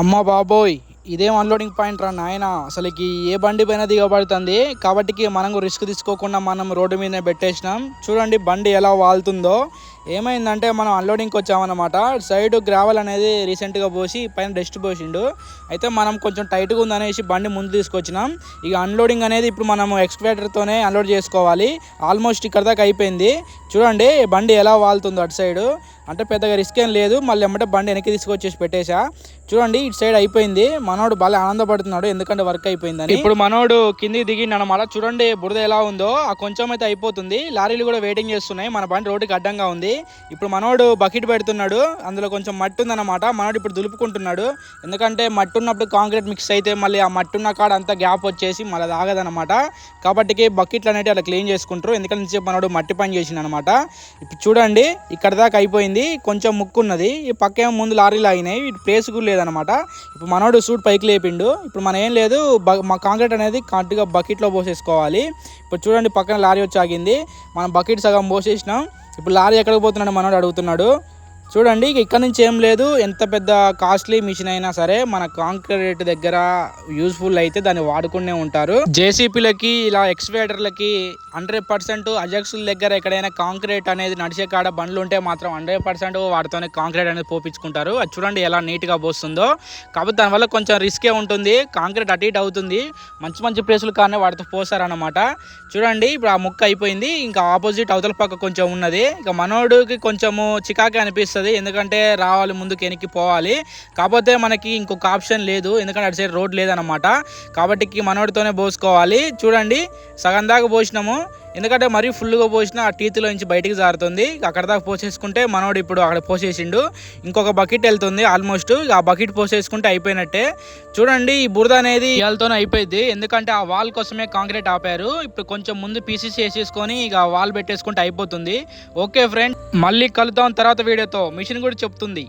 అమ్మ బాబోయ్! ఇదేం అన్‌లోడింగ్ పాయింట్ రా నాయనా! అసలకి ఏ బండి పైన దిగబడుతుంది. కాబట్టికి మనం రిస్క్ తీసుకోకుండా మనం రోడ్డు మీదనే పెట్టేసినాం. చూడండి బండి ఎలా వాలుతుందో. ఏమైందంటే మనం అన్‌లోడింగ్‌కి వచ్చామన్నమాట. సైడ్ గ్రావెల్ అనేది రీసెంట్‌గా పోసి పైన డస్ట్ పోసిండు. అయితే మనం కొంచెం టైట్‌గా ఉందనేసి బండి ముందు తీసుకొచ్చినాం. ఇక అన్‌లోడింగ్ అనేది ఇప్పుడు మనం ఎక్స్‌కవేటర్‌తోనే అన్‌లోడ్ చేసుకోవాలి. ఆల్మోస్ట్ ఇక్కడ దాకా అయిపోయింది. చూడండి బండి ఎలా వాలుతుందో అటు సైడు. అంటే పెద్దగా రిస్క్ ఏం లేదు. మళ్ళీ ఎమ్మటే బండి వెనక్కి తీసుకొచ్చేసి పెట్టేశా. చూడండి ఇటు సైడ్ అయిపోయింది. మనోడు భలే ఆనందపడుతున్నాడు ఎందుకంటే వర్క్ అయిపోయిందని. ఇప్పుడు మనోడు కిందికి దిగిండనమాట. చూడండి బురద ఎలా ఉందో. ఆ కొంచెం అయితే అయిపోతుంది. లారీలు కూడా వెయిటింగ్ చేస్తున్నాయి. మన బండి రోడ్డుకి అడ్డంగా ఉంది. ఇప్పుడు మనోడు బకెట్ పెడుతున్నాడు. అందులో కొంచెం మట్టి ఉందన్నమాట. మనోడు ఇప్పుడు దులుపుకుంటున్నాడు. ఎందుకంటే మట్టి ఉన్నప్పుడు కాంక్రీట్ మిక్స్ అయితే మళ్ళీ ఆ మట్టి ఉన్న కాడ అంతా గ్యాప్ వచ్చేసి మళ్ళీ అది ఆగదనమాట. కాబట్టికి బకెట్లు అనేవి అలా క్లీన్ చేసుకుంటారు. ఎందుకంటే మనోడు మట్టి పని చేసిండు అనమాట. ఇప్పుడు చూడండి ఇక్కడ దాకా అయిపోయింది. కొంచెం ముక్కు ఉన్నది. ఈ పక్కేమో ముందు లారీలు ఆగినాయి. ఇటు ప్లేస్ కూడా లేదనమాట. ఇప్పుడు మనోడు సూట్ పైకి లేపిండు. ఇప్పుడు మనం ఏం లేదు మా కాంక్రీట్ అనేది కరెక్ట్గా బకెట్లో పోసేసుకోవాలి. ఇప్పుడు చూడండి పక్కన లారీ వచ్చి ఆగింది. మనం బకెట్ సగం పోసేసినాం. ఇప్పుడు లారీ ఎక్కడికి పోతున్నాడు మనోడు అడుగుతున్నాడు. చూడండి ఇక్కడ నుంచి ఏం లేదు. ఎంత పెద్ద కాస్ట్లీ మిషన్ అయినా సరే మన కాంక్రీట్ దగ్గర యూజ్ఫుల్ అయితే దాన్ని వాడుకునే ఉంటారు. జేసీపీలకి ఇలా ఎక్స్వేటర్లకి 100% అజెక్సుల దగ్గర ఎక్కడైనా కాంక్రీట్ అనేది నడిచే కాడ బండ్లు ఉంటే మాత్రం 100% వాటితోనే కాంక్రీట్ అనేది పోపించుకుంటారు. అది చూడండి ఎలా నీట్గా పోస్తుందో. కాబట్టి దానివల్ల కొంచెం రిస్కే ఉంటుంది. కాంక్రీట్ అటు ఇటు అవుతుంది. మంచి మంచి ప్లేసులు కానీ వాటితో పోసారనమాట. చూడండి ఇప్పుడు ఆ ముక్క అయిపోయింది. ఇంకా ఆపోజిట్ అవతల పక్క కొంచెం ఉన్నది. ఇక మనోడికి కొంచెము చికాకే అనిపిస్తుంది. ఎందుకంటే రావాలి ముందుకు వెనక్కి పోవాలి. కాకపోతే మనకి ఇంకొక ఆప్షన్ లేదు. ఎందుకంటే అటు సైడ్ రోడ్ లేదనమాట. కాబట్టి మనోడితోనే పోసుకోవాలి. చూడండి సగం దాకా పోసినాము. ఎందుకంటే మరీ ఫుల్గా పోసినా ఆ టీత్లో నుంచి బయటికి జారుతుంది. అక్కడ దాకా పోసేసుకుంటే మనోడు ఇప్పుడు అక్కడ పోసేసిండు. ఇంకొక బకెట్ వెళ్తుంది ఆల్మోస్ట్. ఆ బకెట్ పోసేసుకుంటే అయిపోయినట్టే. చూడండి ఈ బురద అనేది ఇవాళతోనే అయిపోయింది. ఎందుకంటే ఆ వాల్ కోసమే కాంక్రీట్ ఆపారు. ఇప్పుడు కొంచెం ముందు పీసెస్ వేసేసుకొని ఇక వాల్ పెట్టేసుకుంటే అయిపోతుంది. ఓకే ఫ్రెండ్, మళ్ళీ కలుద్దాం తర్వాత వీడియోతో. మిషన్ కూడా చెప్తుంది.